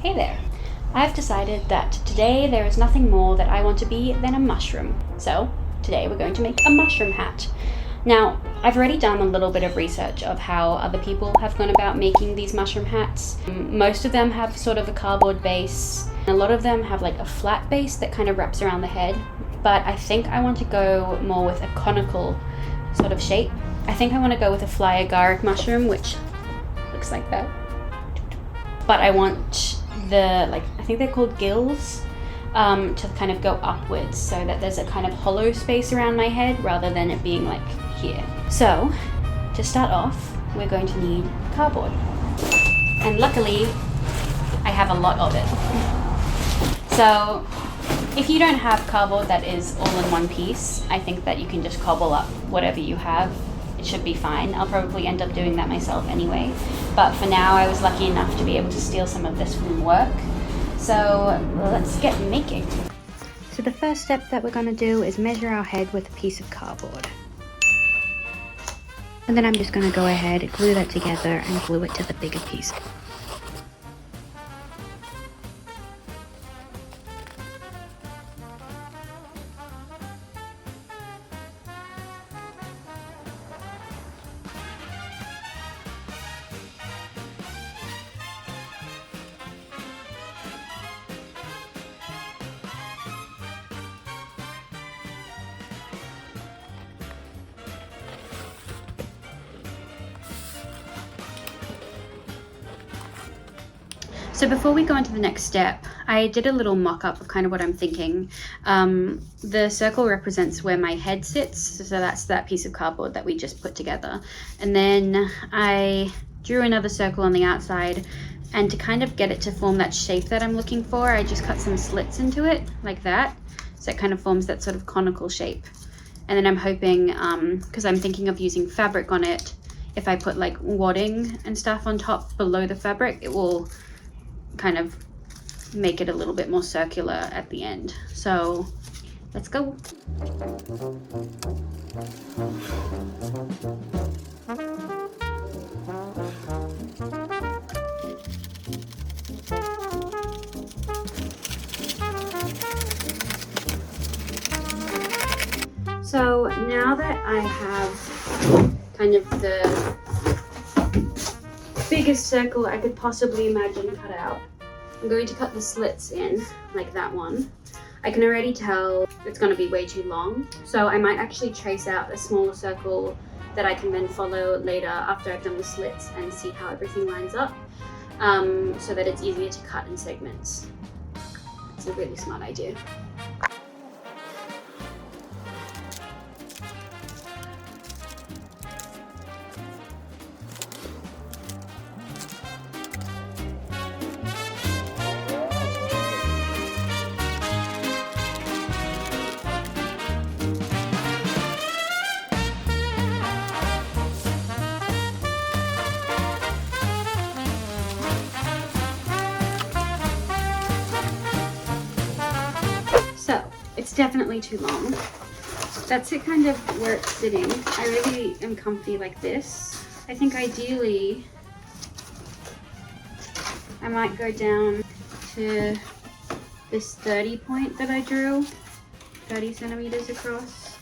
Hey there! I've decided that today there is nothing more that I want to be than a mushroom. So today we're going to make a mushroom hat. Now, I've already done a little bit of research of how other people have gone about making these mushroom hats. Most of them have sort of a cardboard base. A lot of them have like a flat base that kind of wraps around the head. But I think I want to go more with a conical sort of shape. I think I want to go with a fly agaric mushroom, which looks like that. But I want I think they're called gills, to kind of go upwards so that there's a kind of hollow space around my head rather than it being like here. So to start off, we're going to need cardboard. And luckily, I have a lot of it. So if you don't have cardboard that is all in one piece, I think that you can just cobble up whatever you have. It should be fine. I'll probably end up doing that myself anyway. But for now, I was lucky enough to be able to steal some of this from work. So let's get making. So the first step that we're going to do is measure our head with a piece of cardboard. And then I'm just going to go ahead, glue that together and glue it to the bigger piece. So before we go into the next step, I did a little mock-up of kind of what I'm thinking. The circle represents where my head sits, so that's that piece of cardboard that we just put together. And then I drew another circle on the outside, and to kind of get it to form that shape that I'm looking for, I just cut some slits into it, like that. So it kind of forms that sort of conical shape. And then I'm hoping, because I'm thinking of using fabric on it, if I put like wadding and stuff on top below the fabric, it will kind of make it a little bit more circular at the end. So let's go. So now that I have kind of the biggest circle I could possibly imagine cut out, I'm going to cut the slits in like that one. I can already tell it's going to be way too long, so I might actually trace out a smaller circle that I can then follow later after I've done the slits and see how everything lines up, so that it's easier to cut in segments. It's a really smart idea. So it's definitely too long. That's it, kind of where it's sitting. I really am comfy like this. I think ideally I might go down to this 30 point that I drew, 30 centimeters across,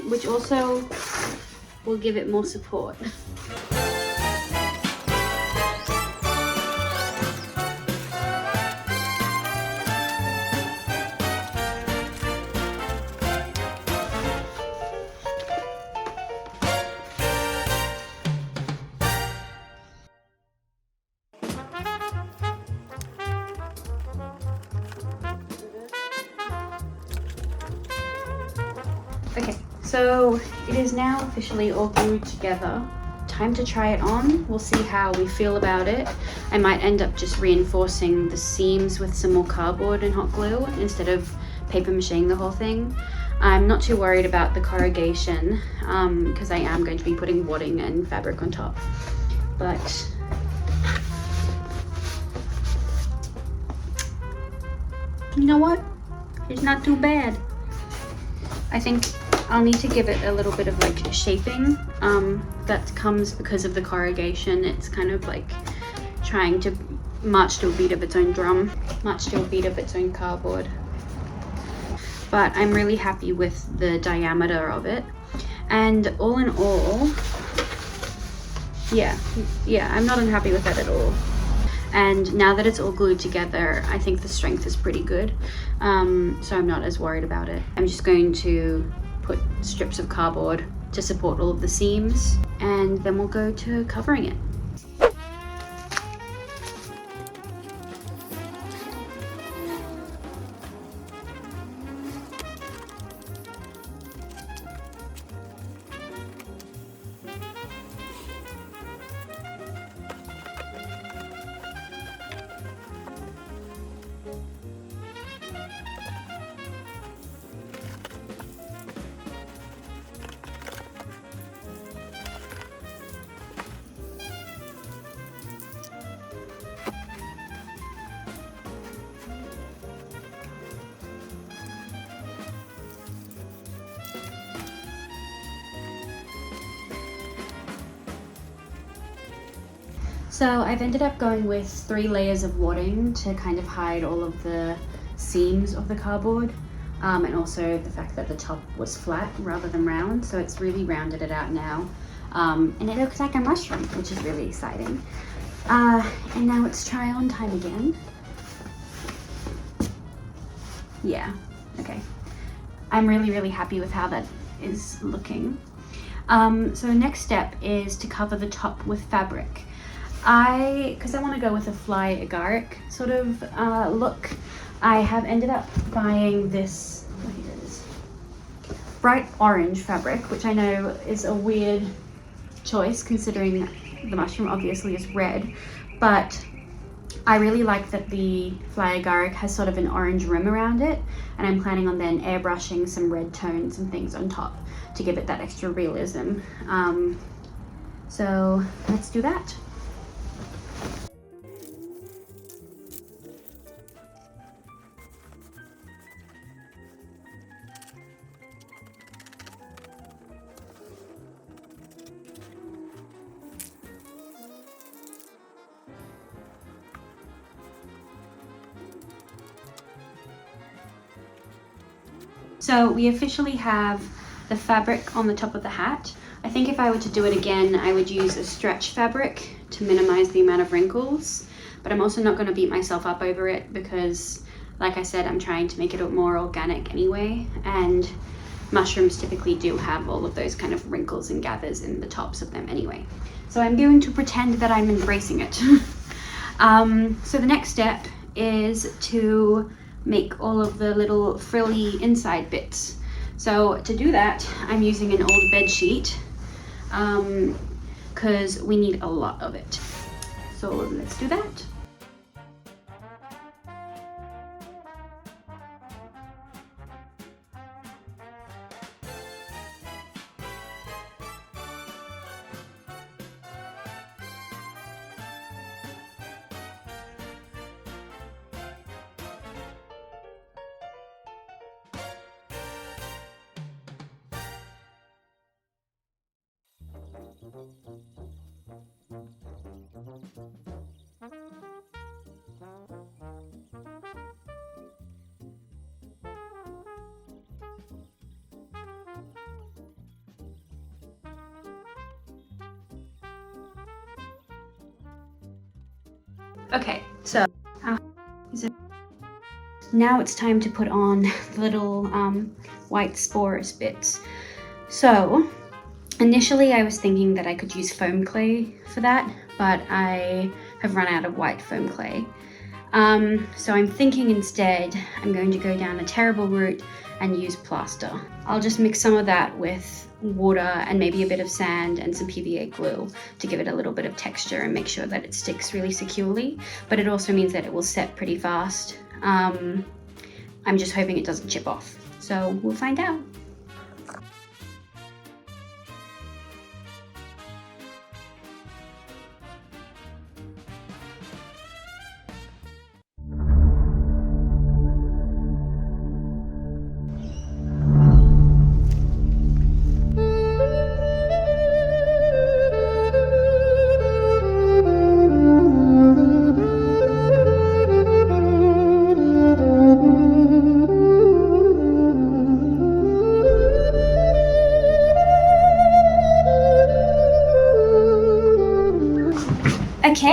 which also will give it more support. Okay, so it is now officially all glued together. Time to try it on. We'll see how we feel about it. I might end up just reinforcing the seams with some more cardboard and hot glue instead of paper macheing the whole thing. I'm not too worried about the corrugation because I am going to be putting wadding and fabric on top. But you know what? It's not too bad. I think I'll need to give it a little bit of like shaping that comes because of the corrugation. It's kind of like trying to march to a beat of its own drum, march to a beat of its own cardboard. But I'm really happy with the diameter of it. And all in all, yeah, I'm not unhappy with that at all. And now that it's all glued together, I think the strength is pretty good. So I'm not as worried about it. I'm just going to put strips of cardboard to support all of the seams, and then we'll go to covering it. So I've ended up going with 3 layers of wadding to kind of hide all of the seams of the cardboard, and also the fact that the top was flat rather than round, so it's really rounded it out now, and it looks like a mushroom, which is really exciting. And now it's try on time again. Yeah, okay. I'm really happy with how that is looking. So the next step is to cover the top with fabric. Because I want to go with a fly agaric sort of look, I have ended up buying this, here it is, bright orange fabric, which I know is a weird choice considering the mushroom obviously is red, but I really like that the fly agaric has sort of an orange rim around it, and I'm planning on then airbrushing some red tones and things on top to give it that extra realism. So let's do that. So we officially have the fabric on the top of the hat. I think if I were to do it again, I would use a stretch fabric to minimize the amount of wrinkles, but I'm also not going to beat myself up over it because, like I said, I'm trying to make it more organic anyway, and mushrooms typically do have all of those kind of wrinkles and gathers in the tops of them anyway. So I'm going to pretend that I'm embracing it. So the next step is to make all of the little frilly inside bits. So to do that, I'm using an old bed sheet because we need a lot of it. So let's do that. Okay, so now it's time to put on the little white spores bits. So initially I was thinking that I could use foam clay for that, but I have run out of white foam clay. So I'm thinking instead I'm going to go down a terrible route and use plaster. I'll just mix some of that with water and maybe a bit of sand and some PVA glue to give it a little bit of texture and make sure that it sticks really securely, but it also means that it will set pretty fast. I'm just hoping it doesn't chip off, so we'll find out.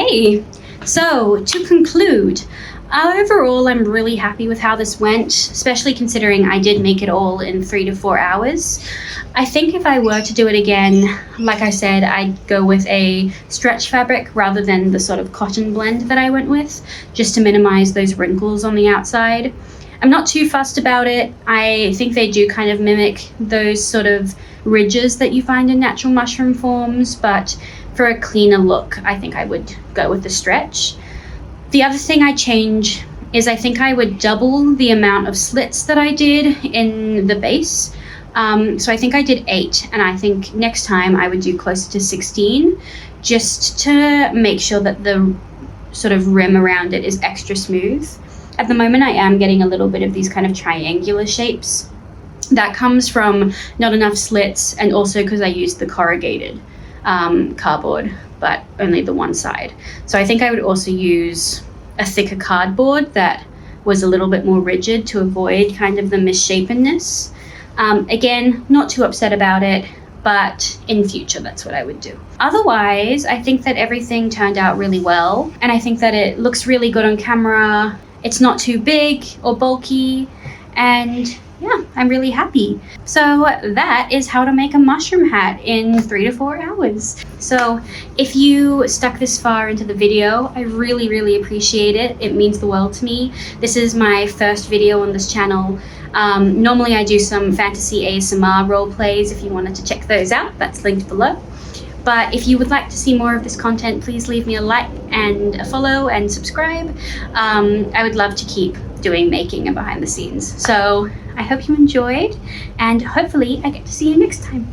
Okay, so to conclude, overall I'm really happy with how this went, especially considering I did make it all in 3 to 4 hours. I think if I were to do it again, like I said, I'd go with a stretch fabric rather than the sort of cotton blend that I went with, just to minimize those wrinkles on the outside. I'm not too fussed about it. I think they do kind of mimic those sort of ridges that you find in natural mushroom forms, but for a cleaner look, I think I would go with the stretch. The other thing I change is I think I would double the amount of slits that I did in the base. So I think I did 8, and I think next time I would do closer to 16, just to make sure that the sort of rim around it is extra smooth. At the moment I am getting a little bit of these kind of triangular shapes. That comes from not enough slits, and also because I used the corrugated cardboard, but only the one side. So I think I would also use a thicker cardboard that was a little bit more rigid to avoid kind of the misshapenness. Again, not too upset about it, but in future that's what I would do. Otherwise, I think that everything turned out really well, and I think that it looks really good on camera. It's not too big or bulky, and yeah, I'm really happy. So that is how to make a mushroom hat in 3 to 4 hours. So if you stuck this far into the video, I really appreciate it. It means the world to me. This is my first video on this channel. Normally I do some fantasy ASMR role plays. If you wanted to check those out, that's linked below. But if you would like to see more of this content, please leave me a like and a follow and subscribe. I would love to keep doing making and behind the scenes. So I hope you enjoyed, and hopefully I get to see you next time.